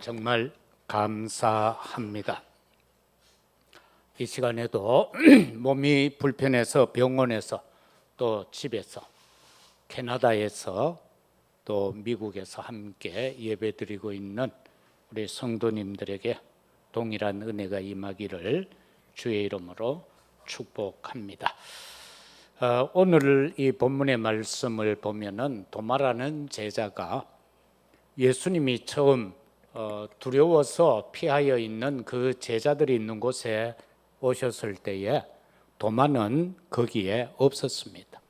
정말 감사합니다. 이 시간에도 몸이 불편해서 병원에서 또 집에서 캐나다에서 또 미국에서 함께 예배드리고 있는 우리 성도님들에게 동일한 은혜가 임하기를 주의 이름으로 축복합니다. 오늘 이 본문의 말씀을 보면은 도마라는 제자가 예수님이 처음 두려워서 피하여 있는 그 제자들이 있는 곳에 오셨을 때에 도마는 거기에 없었습니다.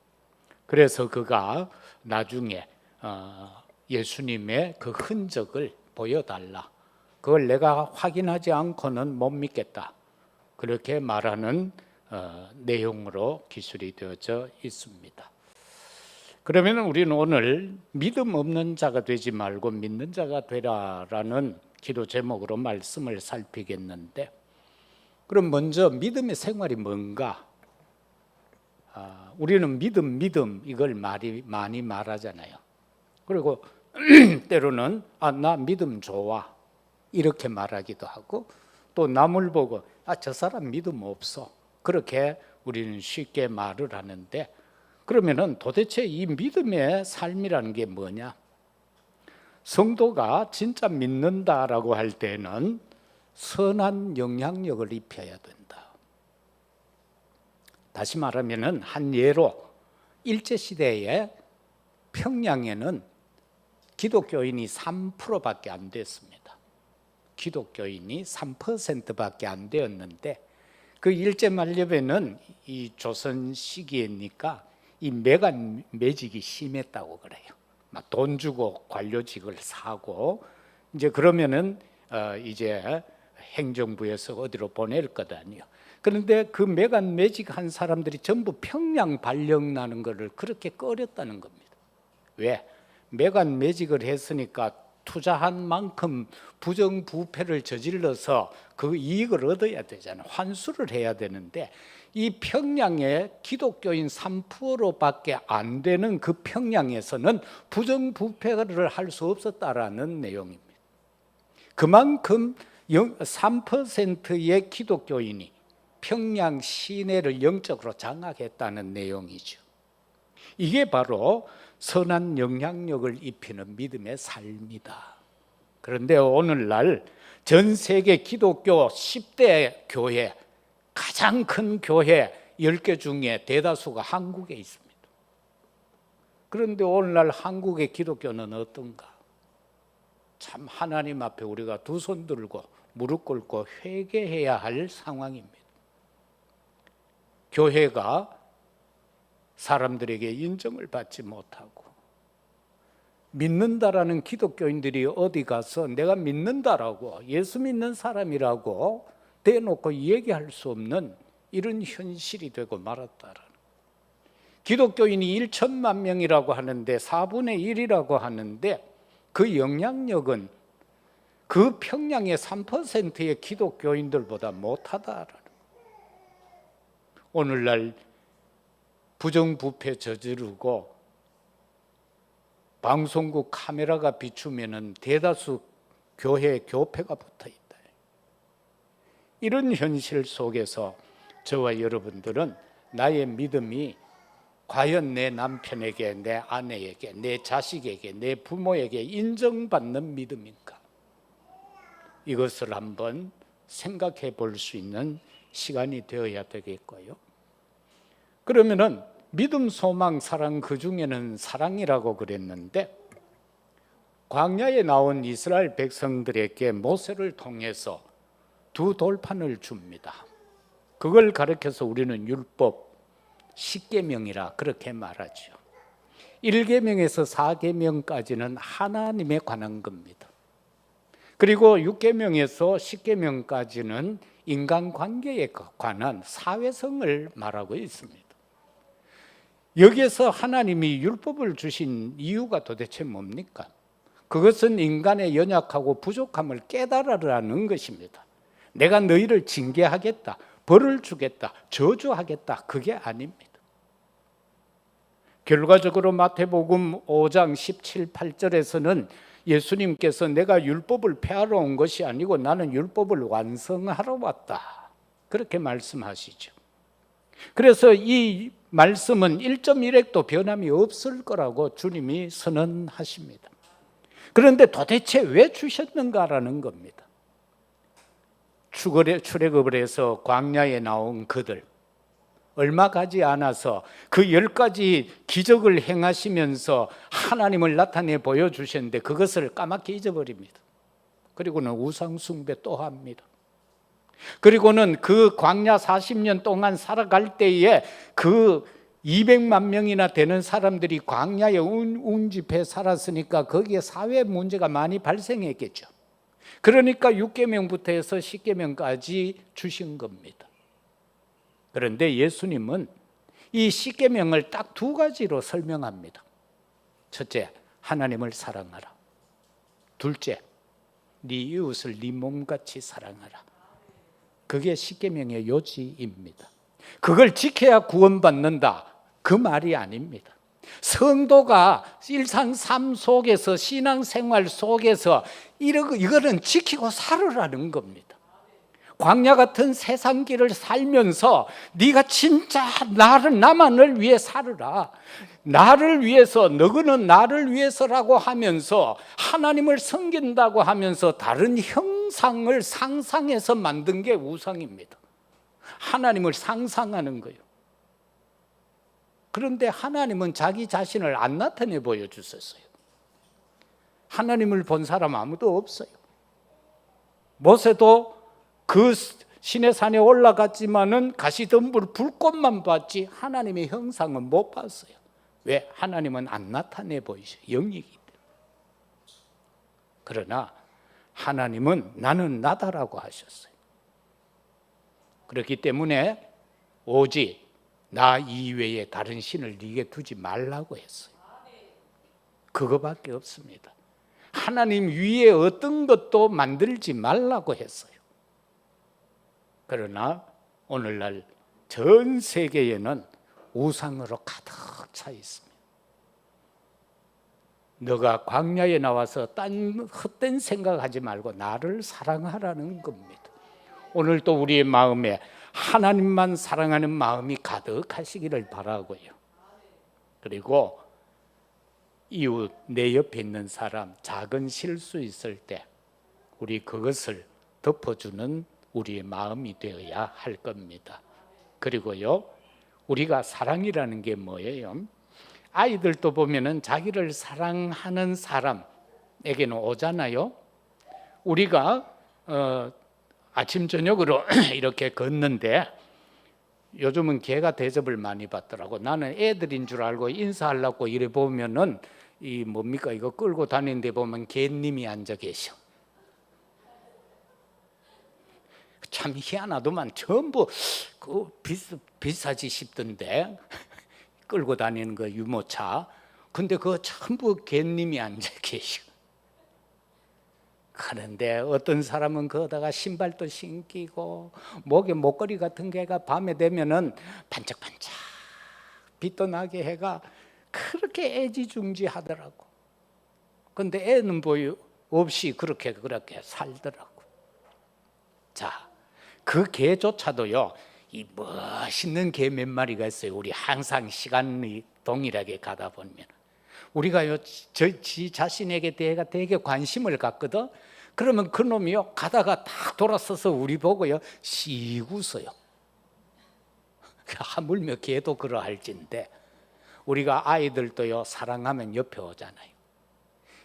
그래서 그가 나중에 예수님의 그 흔적을 보여달라, 그걸 내가 확인하지 않고는 못 믿겠다, 그렇게 말하는 내용으로 기술이 되어져 있습니다. 그러면 우리는 오늘 믿음 없는 자가 되지 말고 믿는 자가 되라라는 기도 제목으로 말씀을 살피겠는데, 그럼 먼저 믿음의 생활이 뭔가? 우리는 믿음 이걸 많이 말하잖아요. 그리고 때로는 나 믿음 좋아 이렇게 말하기도 하고, 또 남을 보고 저 사람 믿음 없어 그렇게 우리는 쉽게 말을 하는데, 그러면은 도대체 이 믿음의 삶이라는 게 뭐냐? 성도가 진짜 믿는다라고 할 때는 선한 영향력을 입혀야 된다. 다시 말하면은 한 예로, 일제시대에 평양에는 기독교인이 3%밖에 안 됐습니다. 기독교인이 3%밖에 안 되었는데, 그 일제 만렙에는 이 조선 시기에니까 이 매간 매직이 심했다고 그래요. 막 돈 주고 관료직을 사고, 이제 그러면은 이제 행정부에서 어디로 보낼 거다니요. 그런데 그 매간 매직한 사람들이 전부 평양 발령 나는 것을 그렇게 꺼렸다는 겁니다. 왜? 매간 매직을 했으니까 투자한 만큼 부정부패를 저질러서 그 이익을 얻어야 되잖아요. 환수를 해야 되는데, 이 평양에 기독교인 3%밖에 안 되는 그 평양에서는 부정부패를 할 수 없었다라는 내용입니다. 그만큼 3%의 기독교인이 평양 시내를 영적으로 장악했다는 내용이죠. 이게 바로 선한 영향력을 입히는 믿음의 삶이다. 그런데 오늘날 전 세계 기독교 10대 교회, 가장 큰 교회 10개 중에 대다수가 한국에 있습니다. 그런데 오늘날 한국의 기독교는 어떤가? 참 하나님 앞에 우리가 두 손 들고 무릎 꿇고 회개해야 할 상황입니다. 교회가 사람들에게 인정을 받지 못하고, 믿는다라는 기독교인들이 어디 가서 내가 믿는다라고, 예수 믿는 사람이라고 대놓고 얘기할 수 없는 이런 현실이 되고 말았다라는. 기독교인이 1천만 명이라고 하는데 4분의 1이라고 하는데, 그 영향력은 그 평양의 3%의 기독교인들보다 못하다라는. 오늘날 부정부패 저지르고 방송국 카메라가 비추면은 대다수 교회에 교패가 붙어 있다. 이런 현실 속에서 저와 여러분들은 나의 믿음이 과연 내 남편에게, 내 아내에게, 내 자식에게, 내 부모에게 인정받는 믿음인가? 이것을 한번 생각해 볼 수 있는 시간이 되어야 되겠고요. 그러면은 믿음, 소망, 사랑, 그 중에는 사랑이라고 그랬는데, 광야에 나온 이스라엘 백성들에게 모세를 통해서 두 돌판을 줍니다. 그걸 가르쳐서 우리는 율법, 10계명이라 그렇게 말하죠. 1계명에서 4계명까지는 하나님에 관한 겁니다. 그리고 6계명에서 10계명까지는 인간관계에 관한 사회성을 말하고 있습니다. 여기에서 하나님이 율법을 주신 이유가 도대체 뭡니까? 그것은 인간의 연약하고 부족함을 깨달으라는 것입니다. 내가 너희를 징계하겠다, 벌을 주겠다, 저주하겠다, 그게 아닙니다. 결과적으로 마태복음 5장 17, 18절에서는 예수님께서 내가 율법을 폐하러 온 것이 아니고 나는 율법을 완성하러 왔다, 그렇게 말씀하시죠. 그래서 이 말씀은 1.1획도 변함이 없을 거라고 주님이 선언하십니다. 그런데 도대체 왜 주셨는가라는 겁니다. 출애굽을 해서 광야에 나온 그들, 얼마 가지 않아서 그 10가지 기적을 행하시면서 하나님을 나타내 보여주셨는데 그것을 까맣게 잊어버립니다. 그리고는 우상 숭배 또 합니다. 그리고는 그 광야 40년 동안 살아갈 때에 그 200만 명이나 되는 사람들이 광야에 운집해 살았으니까 거기에 사회 문제가 많이 발생했겠죠. 그러니까 6계명부터 해서 10계명까지 주신 겁니다. 그런데 예수님은 이 10계명을 딱 2가지로 설명합니다. 첫째, 하나님을 사랑하라. 둘째, 네 이웃을 네 몸같이 사랑하라. 그게 10계명의 요지입니다. 그걸 지켜야 구원받는다, 그 말이 아닙니다. 성도가 일상 삶 속에서, 신앙생활 속에서 이거는 지키고 살으라는 겁니다. 광야 같은 세상 길을 살면서 네가 진짜 나만을 위해 살으라, 나를 위해서, 너는 나를 위해서라고 하면서 하나님을 섬긴다고 하면서 다른 형상을 상상해서 만든 게 우상입니다. 하나님을 상상하는 거예요. 그런데 하나님은 자기 자신을 안 나타내 보여주셨어요. 하나님을 본 사람 아무도 없어요. 모세도 그 시내 산에 올라갔지만은 가시덤불 불꽃만 봤지 하나님의 형상은 못 봤어요. 왜? 하나님은 안 나타내 보이셔요. 영이기 때문에. 그러나 하나님은 나는 나다라고 하셨어요. 그렇기 때문에 오직 나 이외에 다른 신을 네게 두지 말라고 했어요. 그거밖에 없습니다. 하나님 위에 어떤 것도 만들지 말라고 했어요. 그러나 오늘날 전 세계에는 우상으로 가득 차 있습니다. 너가 광야에 나와서 딴 헛된 생각하지 말고 나를 사랑하라는 겁니다. 오늘도 우리의 마음에 하나님만 사랑하는 마음이 가득하시기를 바라고요. 그리고 이웃, 내 옆에 있는 사람 작은 실수 있을 때 우리 그것을 덮어주는 우리의 마음이 되어야 할 겁니다. 그리고요, 우리가 사랑이라는 게 뭐예요? 아이들도 보면은 자기를 사랑하는 사람에게는 오잖아요. 우리가 아침 저녁으로 이렇게 걷는데 요즘은 개가 대접을 많이 받더라고. 나는 애들인 줄 알고 인사하려고 이래 보면은 이 뭡니까 이거 끌고 다니는데 보면 개님이 앉아 계셔. 참 희한하더만. 전부 그 비싸지 싶던데 끌고 다니는 거 유모차. 근데 그거 전부 개님이 앉아 계셔. 그런데 어떤 사람은 거기다가 신발도 신기고 목에 목걸이 같은 게가 밤에 되면은 반짝반짝 빛도 나게 해가 그렇게 애지중지하더라고. 근데 애는 없이 그렇게 살더라고. 자, 그 개조차도요, 이 멋있는 개 몇 마리가 있어요. 우리 항상 시간이 동일하게 가다 보면 우리가요, 지 자신에게 대해가 되게 관심을 갖거든. 그러면 그 놈이요, 가다가 딱 돌아서서 우리 보고요, 씩 웃어요. 하물며 개도 그러할진데, 우리가 아이들도요, 사랑하면 옆에 오잖아요.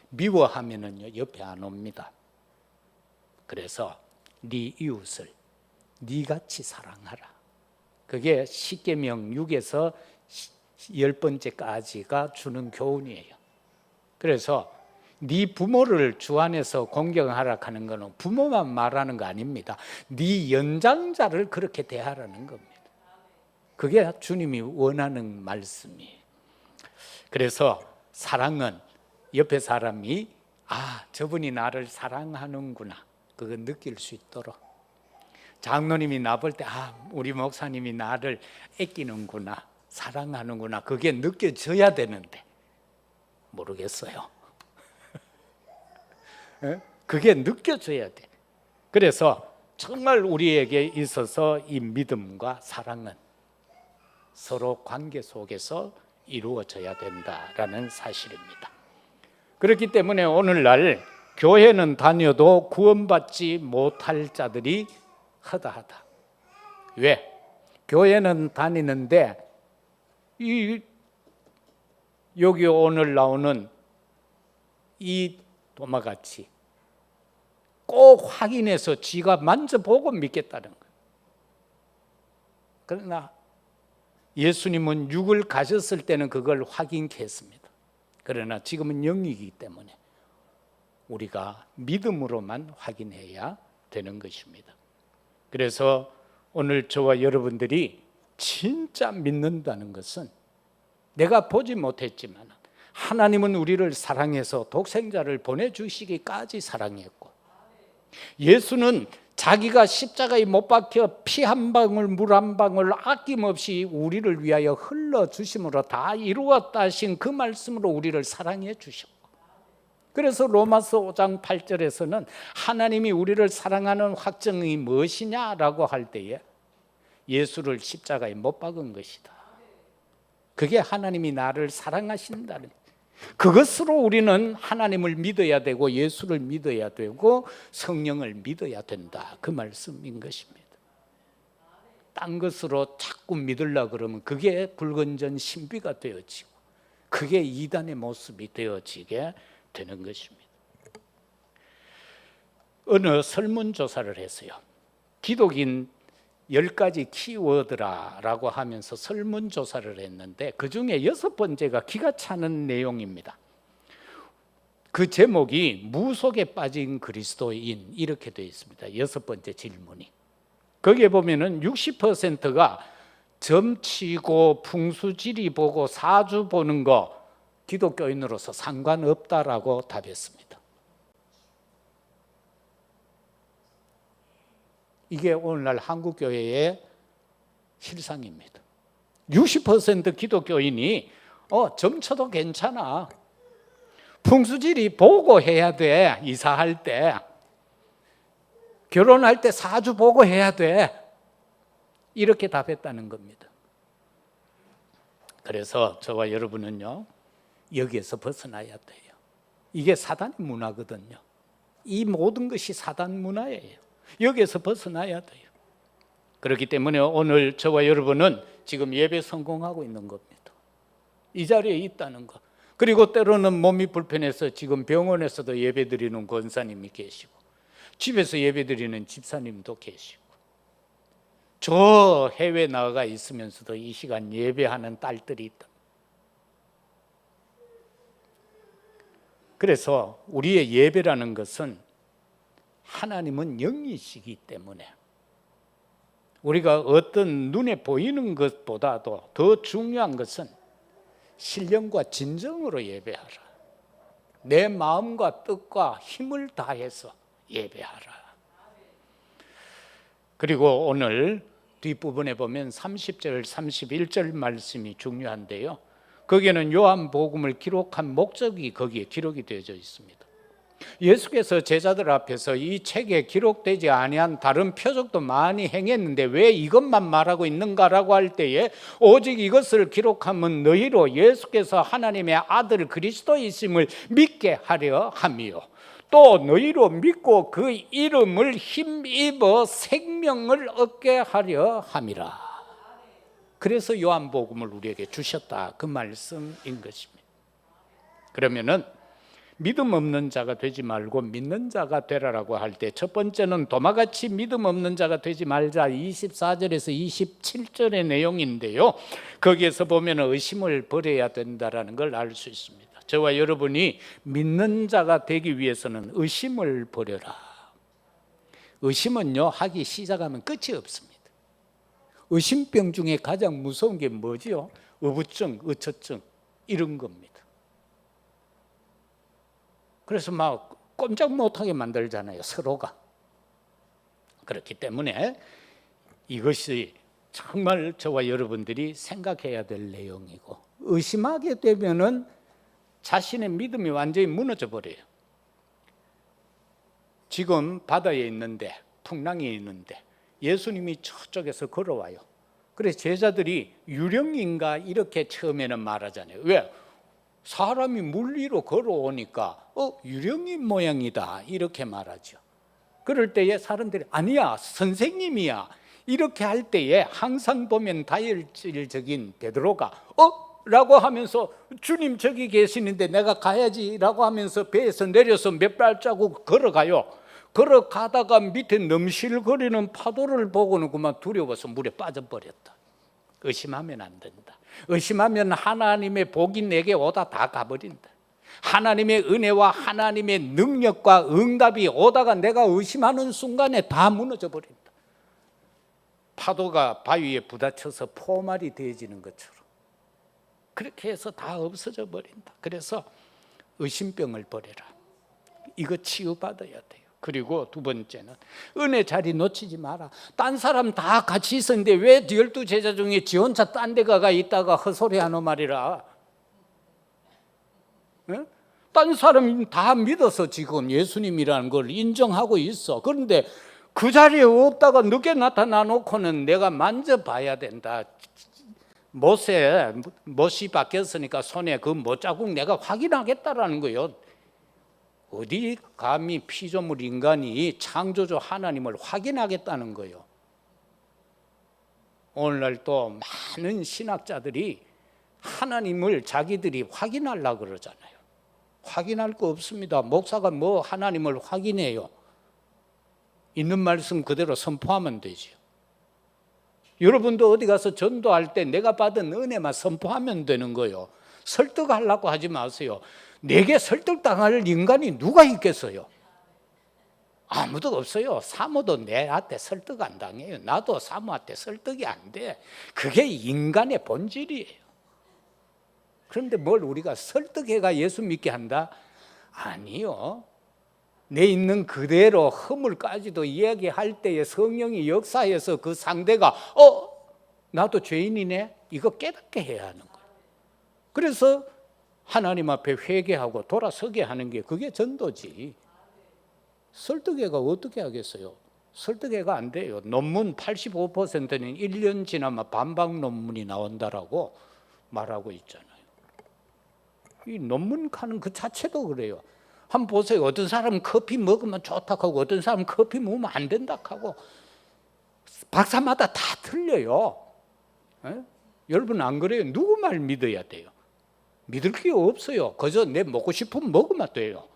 미워하면은요, 옆에 안 옵니다. 그래서 네 이웃을 네같이 사랑하라. 그게 십계명 6에서 10번째까지가 주는 교훈이에요. 그래서 네 부모를 주 안에서 공경하라 하는 것은 부모만 말하는 거 아닙니다. 네 연장자를 그렇게 대하라는 겁니다. 그게 주님이 원하는 말씀이에요. 그래서 사랑은 옆에 사람이 저분이 나를 사랑하는구나, 그거 느낄 수 있도록. 장로님이 나볼 때 우리 목사님이 나를 아끼는구나, 사랑하는구나, 그게 느껴져야 되는데 모르겠어요. 그게 느껴져야 돼. 그래서 정말 우리에게 있어서 이 믿음과 사랑은 서로 관계 속에서 이루어져야 된다라는 사실입니다. 그렇기 때문에 오늘날 교회는 다녀도 구원받지 못할 자들이 허다하다. 왜? 교회는 다니는데 여기 오늘 나오는 이 도마같이 꼭 확인해서 지가 만져보고 믿겠다는 거예요. 그러나 예수님은 육을 가셨을 때는 그걸 확인했습니다. 그러나 지금은 영이기 때문에 우리가 믿음으로만 확인해야 되는 것입니다. 그래서 오늘 저와 여러분들이 진짜 믿는다는 것은 내가 보지 못했지만 하나님은 우리를 사랑해서 독생자를 보내주시기까지 사랑했고, 예수는 자기가 십자가에 못 박혀 피 한 방울 물 한 방울 아낌없이 우리를 위하여 흘러주심으로 다 이루었다 하신 그 말씀으로 우리를 사랑해 주셨고, 그래서 로마서 5장 8절에서는 하나님이 우리를 사랑하는 확증이 무엇이냐라고 할 때에 예수를 십자가에 못 박은 것이다. 그게 하나님이 나를 사랑하신다는, 그것으로 우리는 하나님을 믿어야 되고 예수를 믿어야 되고 성령을 믿어야 된다, 그 말씀인 것입니다. 딴 것으로 자꾸 믿으려고 그러면 그게 불건전 신비가 되어지고 그게 이단의 모습이 되어지게 되는 것입니다. 어느 설문조사를 했어요. 기독인 10가지 키워드라고 하면서 설문조사를 했는데 그 중에 6번째가 기가 차는 내용입니다. 그 제목이 무속에 빠진 그리스도인, 이렇게 되어 있습니다. 6번째 질문이. 거기에 보면은 60%가 점치고 풍수지리 보고 사주 보는 거 기독교인으로서 상관없다라고 답했습니다. 이게 오늘날 한국교회의 실상입니다. 60% 기독교인이 점쳐도 괜찮아, 풍수지리 보고 해야 돼, 이사할 때, 결혼할 때 사주 보고 해야 돼, 이렇게 답했다는 겁니다. 그래서 저와 여러분은요, 여기에서 벗어나야 돼요. 이게 사단의 문화거든요. 이 모든 것이 사단 문화예요. 여기에서 벗어나야 돼요. 그렇기 때문에 오늘 저와 여러분은 지금 예배 성공하고 있는 겁니다. 이 자리에 있다는 것. 그리고 때로는 몸이 불편해서 지금 병원에서도 예배 드리는 권사님이 계시고 집에서 예배 드리는 집사님도 계시고 저 해외 나가 있으면서도 이 시간 예배하는 딸들이 있다. 그래서 우리의 예배라는 것은 하나님은 영이시기 때문에 우리가 어떤 눈에 보이는 것보다도 더 중요한 것은 신령과 진정으로 예배하라. 내 마음과 뜻과 힘을 다해서 예배하라. 그리고 오늘 뒷부분에 보면 30절, 31절 말씀이 중요한데요. 거기에는 요한복음을 기록한 목적이 거기에 기록이 되어져 있습니다. 예수께서 제자들 앞에서 이 책에 기록되지 아니한 다른 표적도 많이 행했는데 왜 이것만 말하고 있는가라고 할 때에 오직 이것을 기록하면 너희로 예수께서 하나님의 아들 그리스도이심을 믿게 하려 함이요 또 너희로 믿고 그 이름을 힘입어 생명을 얻게 하려 함이라. 그래서 요한복음을 우리에게 주셨다, 그 말씀인 것입니다. 그러면은 믿음 없는 자가 되지 말고 믿는 자가 되라라고 할 때 첫 번째는 도마같이 믿음 없는 자가 되지 말자, 24절에서 27절의 내용인데요. 거기에서 보면 의심을 버려야 된다라는 걸 알 수 있습니다. 저와 여러분이 믿는 자가 되기 위해서는 의심을 버려라. 의심은요, 하기 시작하면 끝이 없습니다. 의심병 중에 가장 무서운 게 뭐지요? 의부증, 의처증, 이런 겁니다. 그래서 막 꼼짝 못하게 만들잖아요, 서로가. 그렇기 때문에 이것이 정말 저와 여러분들이 생각해야 될 내용이고, 의심하게 되면은 자신의 믿음이 완전히 무너져 버려요. 지금 바다에 있는데, 풍랑이 있는데 예수님이 저쪽에서 걸어와요. 그래서 제자들이 유령인가 이렇게 처음에는 말하잖아요. 왜? 사람이 물 위로 걸어오니까 유령인 모양이다 이렇게 말하죠. 그럴 때에 사람들이 아니야 선생님이야 이렇게 할 때에 항상 보면 다혈질적인 베드로가 라고 하면서 주님 저기 계시는데 내가 가야지 라고 하면서 배에서 내려서 몇 발자국 걸어가요. 걸어가다가 밑에 넘실거리는 파도를 보고는 그만 두려워서 물에 빠져버렸다. 의심하면 안 된다. 의심하면 하나님의 복이 내게 오다 다 가버린다. 하나님의 은혜와 하나님의 능력과 응답이 오다가 내가 의심하는 순간에 다 무너져 버린다. 파도가 바위에 부딪혀서 포말이 되어지는 것처럼 그렇게 해서 다 없어져 버린다. 그래서 의심병을 버려라. 이거 치유받아야 돼요. 그리고 두 번째는 은혜 자리 놓치지 마라. 딴 사람 다 같이 있었는데 왜 12제자 중에 지 혼자 딴 데 가가 있다가 헛소리하노 말이라. 네? 딴 사람 다 믿어서 지금 예수님이라는 걸 인정하고 있어. 그런데 그 자리에 없다가 늦게 나타나 놓고는 내가 만져봐야 된다. 못이 바뀌었으니까 손에 그 못자국 내가 확인하겠다라는 거예요. 어디 감히 피조물 인간이 창조주 하나님을 확인하겠다는 거예요. 오늘날 또 많은 신학자들이 하나님을 자기들이 확인하려고 그러잖아요. 확인할 거 없습니다. 목사가 뭐 하나님을 확인해요. 있는 말씀 그대로 선포하면 되죠. 여러분도 어디 가서 전도할 때 내가 받은 은혜만 선포하면 되는 거예요. 설득하려고 하지 마세요. 내게 설득당할 인간이 누가 있겠어요? 아무도 없어요. 사모도 내한테 설득 안 당해요. 나도 사모한테 설득이 안 돼. 그게 인간의 본질이에요. 그런데 뭘 우리가 설득해가 예수 믿게 한다? 아니요. 내 있는 그대로 허물까지도 이야기할 때에 성령이 역사해서 그 상대가 나도 죄인이네? 이거 깨닫게 해야 하는 거예요. 그래서 하나님 앞에 회개하고 돌아서게 하는 게 그게 전도지. 설득회가 어떻게 하겠어요? 설득회가 안 돼요. 논문 85%는 1년 지나면 반박 논문이 나온다라고 말하고 있잖아요. 이 논문 가는 그 자체도 그래요. 한번 보세요. 어떤 사람은 커피 먹으면 좋다고 하고 어떤 사람은 커피 먹으면 안 된다고 하고 박사마다 다 틀려요. 에? 여러분 안 그래요? 누구 말 믿어야 돼요? 믿을 게 없어요. 그저 내 먹고 싶으면 먹으면 돼요.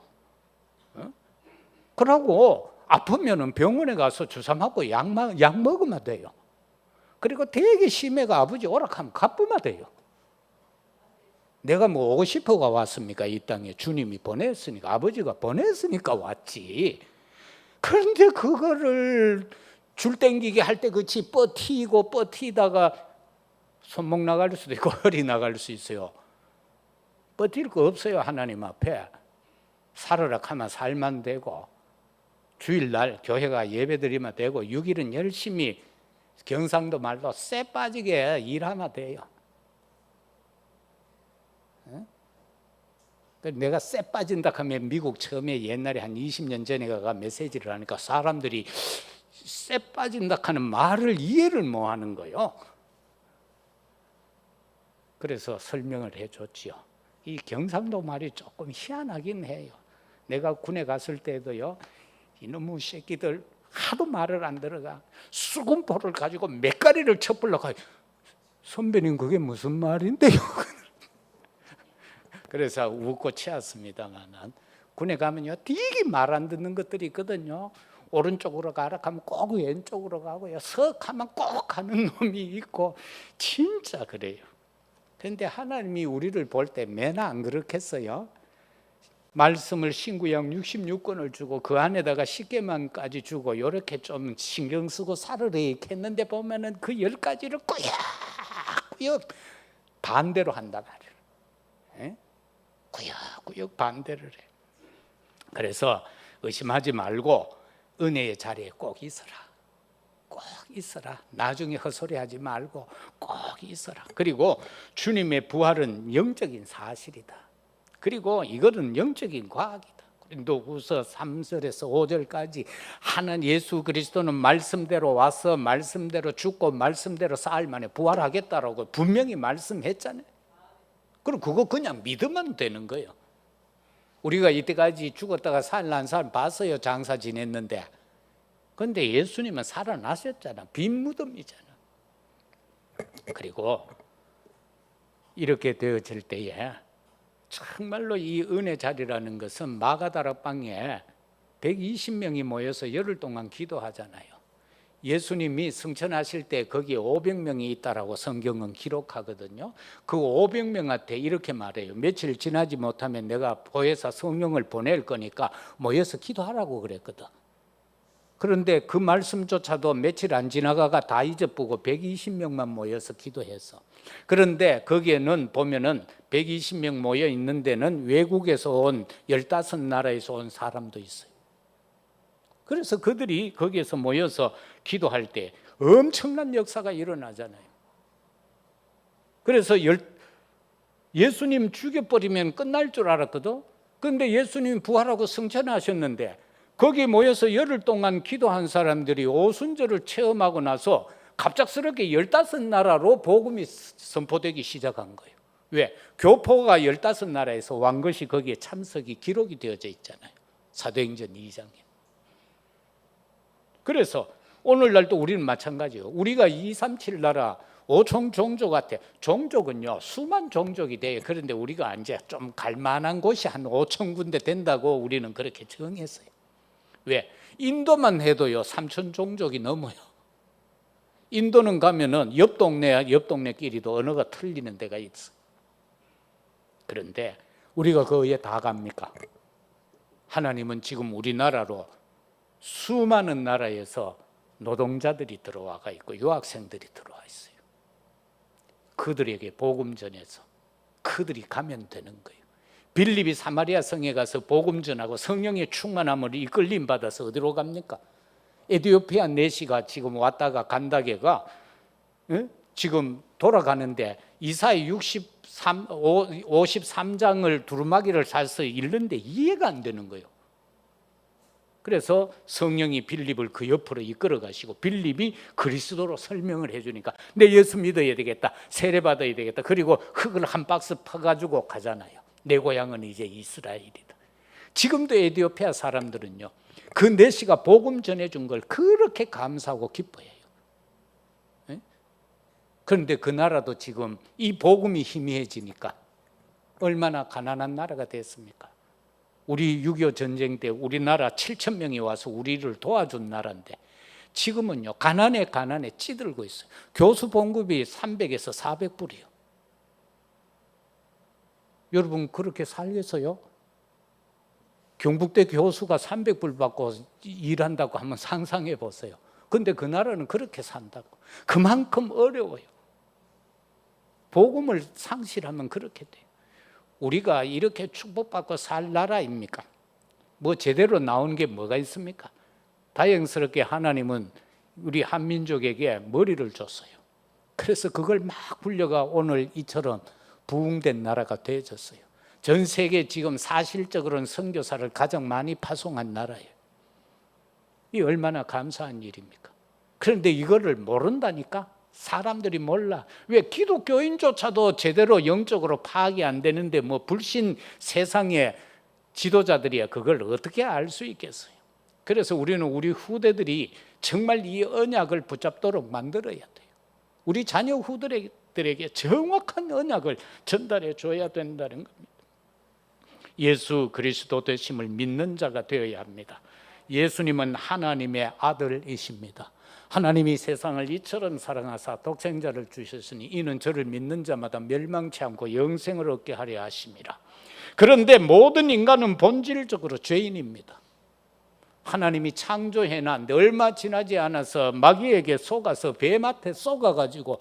그러고 아프면 병원에 가서 주사 맞고 약 먹으면 돼요. 그리고 되게 심해가 아버지 오락하면 갚으면 돼요. 내가 뭐 오고 싶어가 왔습니까? 이 땅에 주님이 보냈으니까, 아버지가 보냈으니까 왔지. 그런데 그거를 줄 땡기게 할 때 그치 버티다가 손목 나갈 수도 있고 허리 나갈 수 있어요. 버틸 거 없어요. 하나님 앞에 살으라 하면 살만 되고 주일날 교회가 예배드리면 되고 6일은 열심히 경상도 말로 쎄 빠지게 일하면 돼요. 내가 쎄 빠진다 하면 미국 처음에 옛날에 한 20년 전에 가가 메시지를 하니까 사람들이 쎄 빠진다 하는 말을 이해를 못 하는 거예요. 그래서 설명을 해줬지요. 이 경상도 말이 조금 희한하긴 해요. 내가 군에 갔을 때도요, 이놈의 새끼들 하도 말을 안 들어가. 수군포를 가지고 몇 가리를 쳐불러가. 선배님 그게 무슨 말인데요? 그래서 웃고 치웠습니다만 군에 가면요 되게 말 안 듣는 것들이 있거든요. 오른쪽으로 가라 하면 꼭 왼쪽으로 가고요. 석 하면 꼭 가는 놈이 있고 진짜 그래요. 그런데 하나님이 우리를 볼 때 매나 안 그렇겠어요? 말씀을 신구약 66권을 주고 그 안에다가 10개만까지 주고 이렇게 좀 신경 쓰고 살으려 했는데 보면은 그 10가지를 꾸역꾸역 반대로 한단 말이에요. 꾸역꾸역 반대를 해. 그래서 의심하지 말고 은혜의 자리에 꼭 있어라. 꼭 있어라. 나중에 헛소리하지 말고 꼭 있어라. 그리고 주님의 부활은 영적인 사실이다. 그리고 이거는 영적인 과학이다. 고린도후서 3절에서 5절까지 하는 예수 그리스도는 말씀대로 와서 말씀대로 죽고 말씀대로 사흘 만에 부활하겠다라고 분명히 말씀했잖아요. 그럼 그거 그냥 믿으면 되는 거예요. 우리가 이때까지 죽었다가 살난 사람 봤어요. 장사 지냈는데. 그런데 예수님은 살아나셨잖아. 빈 무덤이잖아. 그리고 이렇게 되어질 때에 정말로 이 은혜 자리라는 것은 마가다락방에 120명이 모여서 열흘 동안 기도하잖아요. 예수님이 승천하실 때 거기에 500명이 있다라고 성경은 기록하거든요. 그 500명한테 이렇게 말해요. 며칠 지나지 못하면 내가 보혜사 성령을 보낼 거니까 모여서 기도하라고 그랬거든. 그런데 그 말씀조차도 며칠 안 지나가가 다 잊어보고 120명만 모여서 기도해서, 그런데 거기에는 보면은 120명 모여 있는 데는 외국에서 온 15나라에서 온 사람도 있어요. 그래서 그들이 거기에서 모여서 기도할 때 엄청난 역사가 일어나잖아요. 그래서 예수님 죽여버리면 끝날 줄 알았거든. 그런데 예수님 부활하고 승천하셨는데 거기 모여서 열흘 동안 기도한 사람들이 오순절을 체험하고 나서 갑작스럽게 15나라로 복음이 선포되기 시작한 거예요. 왜? 교포가 15나라에서 왕 것이 거기에 참석이 기록이 되어져 있잖아요. 사도행전 2장에. 그래서 오늘날도 우리는 마찬가지예요. 우리가 237 나라 5천 종족 같아. 종족은요 수만 종족이 돼요. 그런데 우리가 이제 좀 갈만한 곳이 한 5천 군데 된다고 우리는 그렇게 정했어요. 왜? 인도만 해도요 3천 종족이 넘어요. 인도는 가면은 옆 동네끼리도 언어가 틀리는 데가 있어요. 그런데 우리가 거기에 다 갑니까? 하나님은 지금 우리나라로 수많은 나라에서 노동자들이 들어와가 있고 유학생들이 들어와 있어요. 그들에게 복음 전해서 그들이 가면 되는 거예요. 빌립이 사마리아 성에 가서 복음 전하고 성령의 충만함을 이끌림 받아서 어디로 갑니까? 에티오피아 내시가 지금 왔다가 간다게가 지금 돌아가는데 이사야 53장을 두루마기를 사서 읽는데 이해가 안 되는 거예요. 그래서 성령이 빌립을 그 옆으로 이끌어 가시고 빌립이 그리스도로 설명을 해주니까 내 예수 믿어야 되겠다, 세례 받아야 되겠다. 그리고 흙을 한 박스 퍼가지고 가잖아요. 내 고향은 이제 이스라엘이다. 지금도 에티오피아 사람들은요 그 내시가 복음 전해준 걸 그렇게 감사하고 기뻐해요. 그런데 그 나라도 지금 이 복음이 희미해지니까 얼마나 가난한 나라가 됐습니까? 우리 6.25 전쟁 때 우리나라 7천 명이 와서 우리를 도와준 나라인데 지금은요 가난에 찌들고 있어요. 교수 봉급이 300에서 400불이요. 여러분 그렇게 살겠어요? 경북대 교수가 300불 받고 일한다고 한번 상상해 보세요. 그런데 그 나라는 그렇게 산다고. 그만큼 어려워요. 복음을 상실하면 그렇게 돼요. 우리가 이렇게 축복받고 살 나라입니까? 뭐 제대로 나온 게 뭐가 있습니까? 다행스럽게 하나님은 우리 한민족에게 머리를 줬어요. 그래서 그걸 막 굴려가 오늘 이처럼 부흥된 나라가 되어졌어요. 전 세계 지금 사실적으로는 선교사를 가장 많이 파송한 나라예요. 이 얼마나 감사한 일입니까? 그런데 이거를 모른다니까? 사람들이 몰라. 왜? 기독교인조차도 제대로 영적으로 파악이 안 되는데 뭐 불신 세상의 지도자들이야 그걸 어떻게 알 수 있겠어요? 그래서 우리는 우리 후대들이 정말 이 언약을 붙잡도록 만들어야 돼요. 우리 자녀 후대들에게 정확한 언약을 전달해 줘야 된다는 겁니다. 예수 그리스도 되심을 믿는 자가 되어야 합니다. 예수님은 하나님의 아들이십니다. 하나님이 세상을 이처럼 사랑하사 독생자를 주셨으니 이는 저를 믿는 자마다 멸망치 않고 영생을 얻게 하려 하심이라. 그런데 모든 인간은 본질적으로 죄인입니다. 하나님이 창조해놨는데 얼마 지나지 않아서 마귀에게 속아서 뱀한테 속아가지고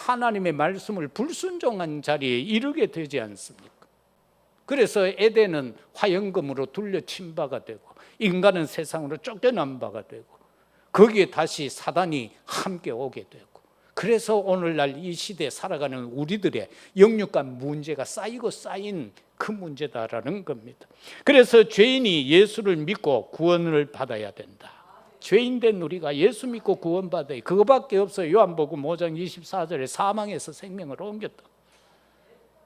하나님의 말씀을 불순종한 자리에 이르게 되지 않습니까? 그래서 에덴은 화영금으로 둘러 친 바가 되고 인간은 세상으로 쫓겨난 바가 되고 거기에 다시 사단이 함께 오게 되고 그래서 오늘날 이 시대에 살아가는 우리들의 영육간 문제가 쌓이고 쌓인 그 문제다라는 겁니다. 그래서 죄인이 예수를 믿고 구원을 받아야 된다. 죄인된 우리가 예수 믿고 구원받아야, 그거밖에 없어요. 요한복음 5장 24절에 사망에서 생명을 옮겼다.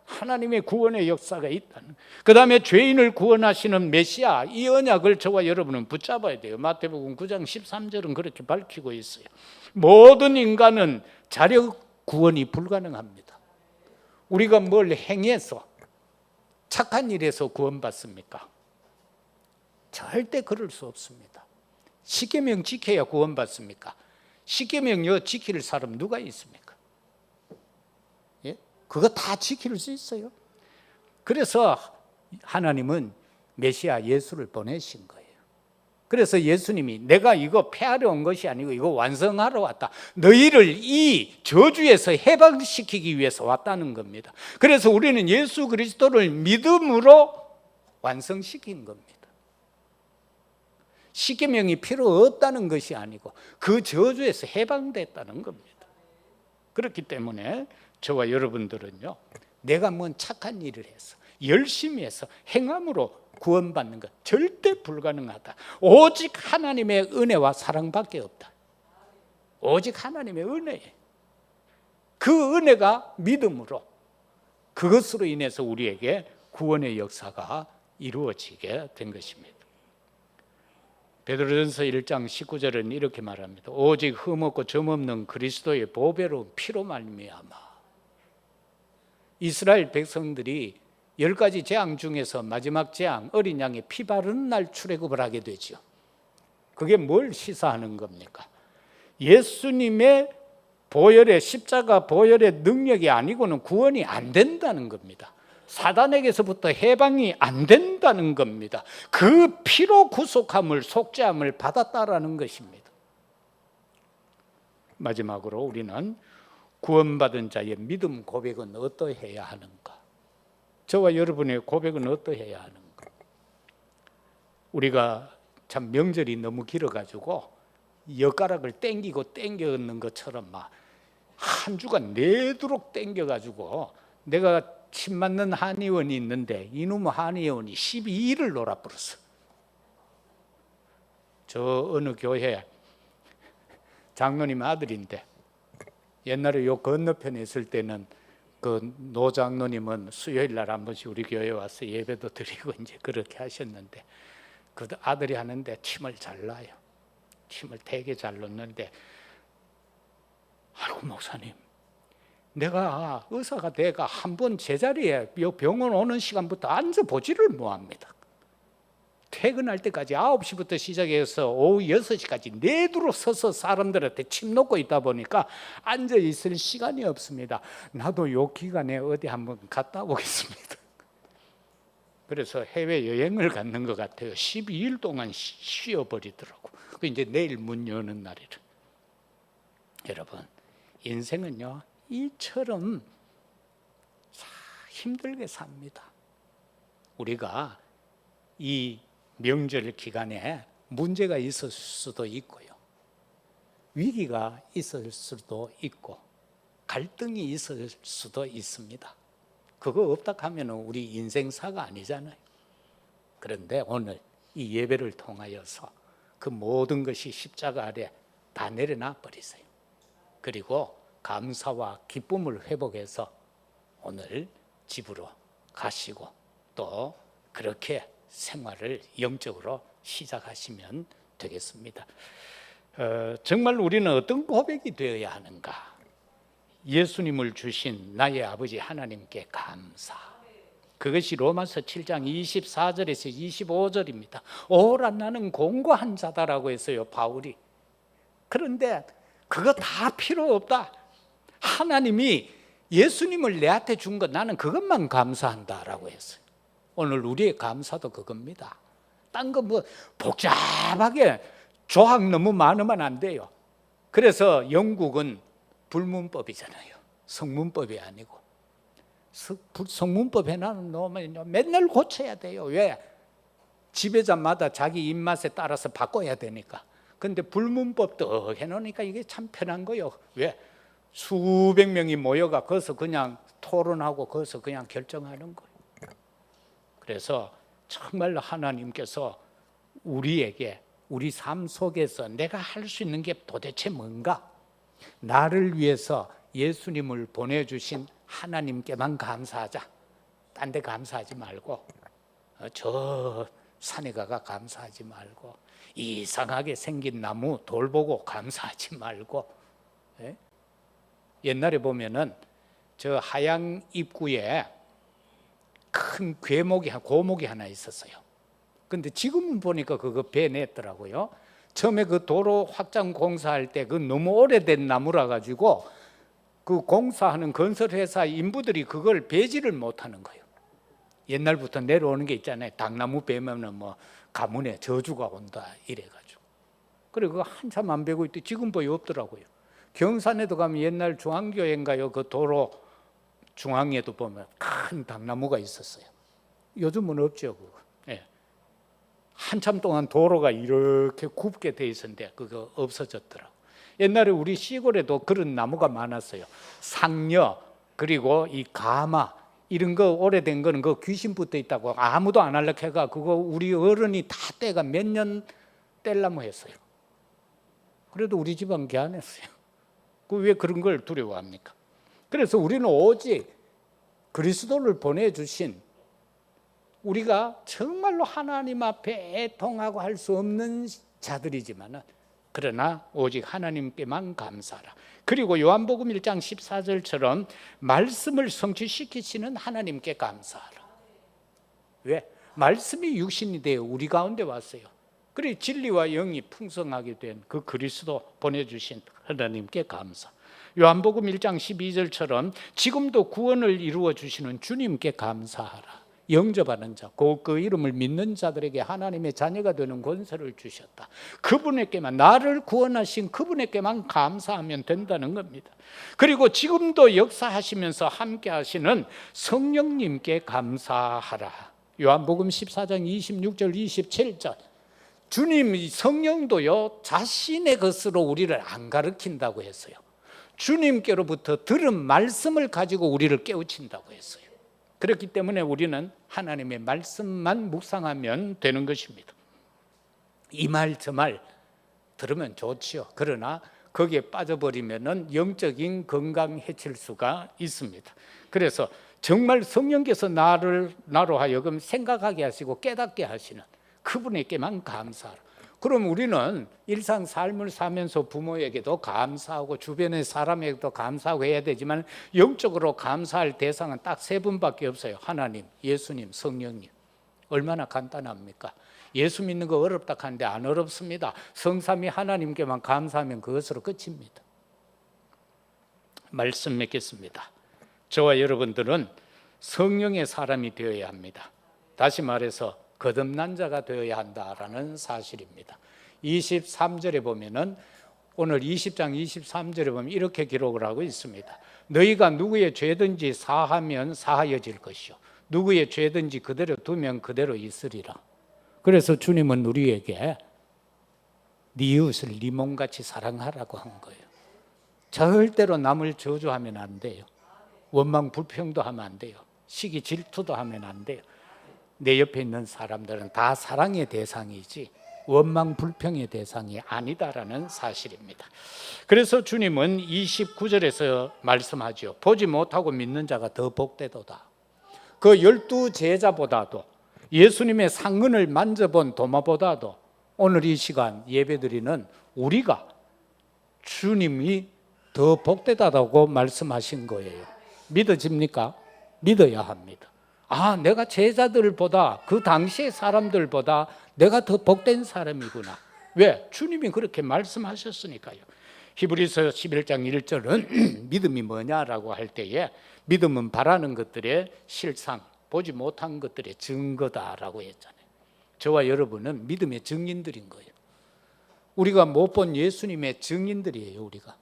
하나님의 구원의 역사가 있다는. 그 다음에 죄인을 구원하시는 메시아, 이 언약을 저와 여러분은 붙잡아야 돼요. 마태복음 9장 13절은 그렇게 밝히고 있어요. 모든 인간은 자력 구원이 불가능합니다. 우리가 뭘 행해서, 착한 일에서 구원받습니까? 절대 그럴 수 없습니다. 십계명 지켜야 구원받습니까? 십계명요 지킬 사람 누가 있습니까? 예? 그거 다 지킬 수 있어요. 그래서 하나님은 메시아 예수를 보내신 거예요. 그래서 예수님이 내가 이거 폐하러 온 것이 아니고 이거 완성하러 왔다. 너희를 이 저주에서 해방시키기 위해서 왔다는 겁니다. 그래서 우리는 예수 그리스도를 믿음으로 완성시킨 겁니다. 십계명이 필요 없다는 것이 아니고 그 저주에서 해방됐다는 겁니다. 그렇기 때문에 저와 여러분들은요, 내가 뭔 착한 일을 해서 열심히 해서 행함으로 구원받는 것 절대 불가능하다. 오직 하나님의 은혜와 사랑밖에 없다. 오직 하나님의 은혜에, 그 은혜가 믿음으로, 그것으로 인해서 우리에게 구원의 역사가 이루어지게 된 것입니다. 베드로전서 1장 19절은 이렇게 말합니다. 오직 흠없고 점없는 그리스도의 보배로운 피로 말미암아. 이스라엘 백성들이 10가지 재앙 중에서 마지막 재앙, 어린 양의 피 바르는 날 출애굽을 하게 되죠. 그게 뭘 시사하는 겁니까? 예수님의 보혈의, 십자가 보혈의 능력이 아니고는 구원이 안 된다는 겁니다. 사단에게서부터 해방이 안 된다는 겁니다. 그 피로 구속함을, 속죄함을 받았다라는 것입니다. 마지막으로 우리는 구원받은 자의 믿음 고백은 어떠해야 하는가? 저와 여러분의 고백은 어떠해야 하는가? 우리가 참 명절이 너무 길어가지고 엿가락을 땡기고 땡겨는 것처럼 막 한 주간 내도록 땡겨가지고, 내가 침 맞는 한의원이 있는데 이놈의 한의원이 12일을 놀아버렸어. 저 어느 교회 장로님 아들인데, 옛날에 요 건너편에 있을 때는 그 노 장로님은 수요일 날 한 번씩 우리 교회에 와서 예배도 드리고 이제 그렇게 하셨는데, 그 아들이 하는데 침을 잘 놔요. 침을 되게 잘 놓는데, 아이고 목사님, 내가 의사가 돼가 한 번 제자리에 병원 오는 시간부터 앉아보지를 못합니다. 퇴근할 때까지 9시부터 시작해서 오후 6시까지 내두로 서서 사람들한테 침 놓고 있다 보니까 앉아 있을 시간이 없습니다. 나도 요 기간에 어디 한번 갔다 오겠습니다. 그래서 해외여행을 갔는 것 같아요. 12일 동안 쉬어버리더라고. 그 이제 내일 문 여는 날이라. 여러분, 인생은요 이처럼 힘들게 삽니다. 우리가 이 명절 기간에 문제가 있을 수도 있고요, 위기가 있을 수도 있고, 갈등이 있을 수도 있습니다. 그거 없다 하면 우리 인생사가 아니잖아요. 그런데 오늘 이 예배를 통하여서 그 모든 것이 십자가 아래 다 내려놔 버리세요. 그리고 감사와 기쁨을 회복해서 오늘 집으로 가시고 또 그렇게 생활을 영적으로 시작하시면 되겠습니다. 정말 우리는 어떤 고백이 되어야 하는가? 예수님을 주신 나의 아버지 하나님께 감사. 그것이 로마서 7장 24절에서 25절입니다. 오라 나는 공고한 자다라고 했어요, 바울이. 그런데 그거 다 필요 없다. 하나님이 예수님을 내한테 준 것, 나는 그것만 감사한다라고 했어요. 오늘 우리의 감사도 그겁니다. 딴 거 뭐 복잡하게 조항 너무 많으면 안 돼요. 그래서 영국은 불문법이잖아요. 성문법이 아니고. 성문법 해놓으면 맨날 고쳐야 돼요. 왜? 지배자마다 자기 입맛에 따라서 바꿔야 되니까. 근데 불문법도 해놓으니까 이게 참 편한 거예요. 왜? 수백 명이 모여가 거기서 그냥 토론하고 거기서 그냥 결정하는 거예요. 그래서 정말로 하나님께서 우리에게 우리 삶 속에서 내가 할 수 있는 게 도대체 뭔가? 나를 위해서 예수님을 보내주신 하나님께만 감사하자. 딴 데 감사하지 말고, 저 산에 가가 감사하지 말고, 이상하게 생긴 나무 돌 보고 감사하지 말고. 예? 옛날에 보면은 저 하양 입구에 큰 고목이 하나 있었어요. 근데 지금은 보니까 그거 베냈더라고요. 처음에 그 도로 확장 공사할 때 그 너무 오래된 나무라 가지고 그 공사하는 건설회사 인부들이 그걸 베지를 못하는 거예요. 옛날부터 내려오는 게 있잖아요. 당나무 베면은 뭐 가문에 저주가 온다 이래가지고. 그래 그거 한참 안 베고 있대. 지금 보이 없더라고요. 경산에도 가면 옛날 중앙교회인가요? 그 도로 중앙에도 보면 큰 당나무가 있었어요. 요즘은 없죠 그거. 예. 한참 동안 도로가 이렇게 굽게 돼 있었는데 그거 없어졌더라고. 옛날에 우리 시골에도 그런 나무가 많았어요. 상녀 그리고 이 가마 이런 거 오래된 거는 그 귀신 붙어 있다고 아무도 안 할라 해가 그거 우리 어른이 다 떼가 몇 년 뗄라고 했어요. 그래도 우리 집은 개 안 했어요. 그 왜 그런 걸 두려워합니까? 그래서 우리는 오직 그리스도를 보내주신 우리가 정말로 하나님 앞에 애통하고 할 수 없는 자들이지만은 그러나 오직 하나님께만 감사하라. 그리고 요한복음 1장 14절처럼 말씀을 성취시키시는 하나님께 감사하라. 왜? 말씀이 육신이 되어 우리 가운데 왔어요. 그래 진리와 영이 풍성하게 된 그 그리스도 보내주신 하나님께 감사. 요한복음 1장 12절처럼 지금도 구원을 이루어 주시는 주님께 감사하라. 영접하는 자, 그 이름을 믿는 자들에게 하나님의 자녀가 되는 권세를 주셨다. 그분에게만, 나를 구원하신 그분에게만 감사하면 된다는 겁니다. 그리고 지금도 역사하시면서 함께 하시는 성령님께 감사하라. 요한복음 14장 26절 27절. 주님 성령도요 자신의 것으로 우리를 안 가르친다고 했어요. 주님께로부터 들은 말씀을 가지고 우리를 깨우친다고 했어요. 그렇기 때문에 우리는 하나님의 말씀만 묵상하면 되는 것입니다. 이 말 저 말 들으면 좋지요. 그러나 거기에 빠져버리면 영적인 건강 해칠 수가 있습니다. 그래서 정말 성령께서 나로 하여금 생각하게 하시고 깨닫게 하시는 그분에게만 감사하라. 그럼 우리는 일상 삶을 사면서 부모에게도 감사하고 주변의 사람에게도 감사하고 해야 되지만 영적으로 감사할 대상은 딱 세 분밖에 없어요. 하나님, 예수님, 성령님. 얼마나 간단합니까? 예수 믿는 거 어렵다 하는데 안 어렵습니다. 성삼위 하나님께만 감사하면 그것으로 끝입니다. 말씀 맺겠습니다. 저와 여러분들은 성령의 사람이 되어야 합니다. 다시 말해서 거듭난 자가 되어야 한다라는 사실입니다. 23절에 보면은 오늘 20장 23절에 보면 이렇게 기록을 하고 있습니다. 너희가 누구의 죄든지 사하면 사하여질 것이요 누구의 죄든지 그대로 두면 그대로 있으리라. 그래서 주님은 우리에게 네 이웃을 네 몸같이 사랑하라고 한 거예요. 절대로 남을 저주하면 안 돼요. 원망 불평도 하면 안 돼요. 시기 질투도 하면 안 돼요. 내 옆에 있는 사람들은 다 사랑의 대상이지 원망 불평의 대상이 아니다라는 사실입니다. 그래서 주님은 29절에서 말씀하죠. 보지 못하고 믿는 자가 더 복되도다. 그 12 제자보다도 예수님의 상흔을 만져본 도마보다도 오늘 이 시간 예배드리는 우리가 주님이 더 복되다고 말씀하신 거예요. 믿어집니까? 믿어야 합니다. 아, 내가 제자들보다 그 당시의 사람들보다 내가 더 복된 사람이구나. 왜? 주님이 그렇게 말씀하셨으니까요. 히브리서 11장 1절은 믿음이 뭐냐라고 할 때에 믿음은 바라는 것들의 실상, 보지 못한 것들의 증거다라고 했잖아요. 저와 여러분은 믿음의 증인들인 거예요. 우리가 못 본 예수님의 증인들이에요. 우리가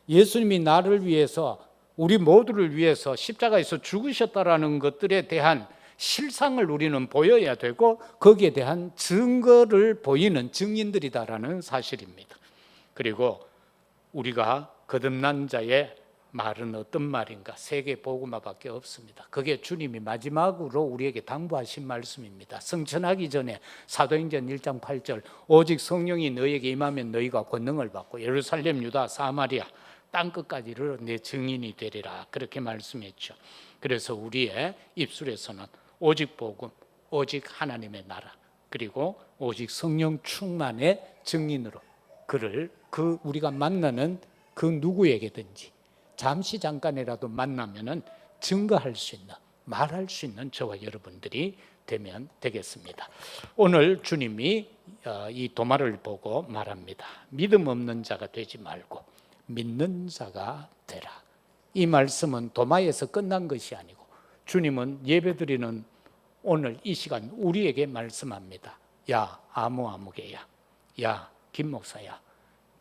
예수님이 나를 위해서 우리 모두를 위해서 십자가에서 죽으셨다라는 것들에 대한 실상을 우리는 보여야 되고 거기에 대한 증거를 보이는 증인들이다라는 사실입니다. 그리고 우리가 거듭난 자의 말은 어떤 말인가? 세계 복음화밖에 없습니다. 그게 주님이 마지막으로 우리에게 당부하신 말씀입니다. 승천하기 전에 사도행전 1장 8절 오직 성령이 너희에게 임하면 너희가 권능을 받고 예루살렘, 유다, 사마리아 땅끝까지 이르러 내 증인이 되리라 그렇게 말씀했죠. 그래서 우리의 입술에서는 오직 복음, 오직 하나님의 나라 그리고 오직 성령 충만의 증인으로 그를 우리가 만나는 그 누구에게든지 잠시 잠깐이라도 만나면은 증거할 수 있는 말할 수 있는 저와 여러분들이 되면 되겠습니다. 오늘 주님이 이 도마를 보고 말합니다. 믿음 없는 자가 되지 말고 믿는 자가 되라. 이 말씀은 도마에서 끝난 것이 아니고 주님은 예배드리는 오늘 이 시간 우리에게 말씀합니다. 야 아무개야, 야 김 목사야,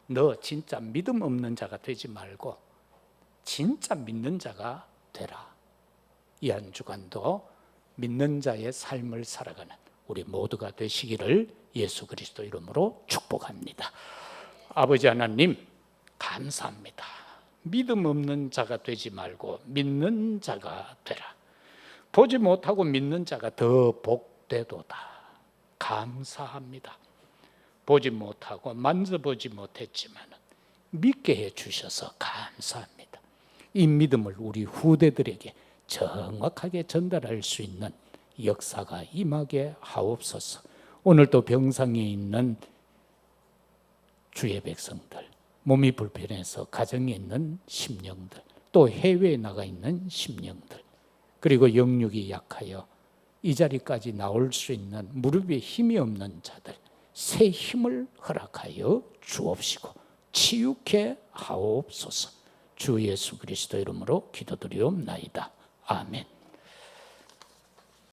너 진짜 믿음 없는 자가 되지 말고 진짜 믿는 자가 되라. 이 한 주간도 믿는 자의 삶을 살아가는 우리 모두가 되시기를 예수 그리스도 이름으로 축복합니다. 아버지 하나님 감사합니다. 믿음 없는 자가 되지 말고 믿는 자가 되라. 보지 못하고 믿는 자가 더 복되도다. 감사합니다. 보지 못하고 만져보지 못했지만 믿게 해주셔서 감사합니다. 이 믿음을 우리 후대들에게 정확하게 전달할 수 있는 역사가 임하게 하옵소서. 오늘도 병상에 있는 주의 백성들, 몸이 불편해서 가정에 있는 심령들, 또 해외에 나가 있는 심령들, 그리고 영육이 약하여 이 자리까지 나올 수 있는 무릎에 힘이 없는 자들, 새 힘을 허락하여 주옵시고 치유케 하옵소서. 주 예수 그리스도 이름으로 기도드리옵나이다. 아멘.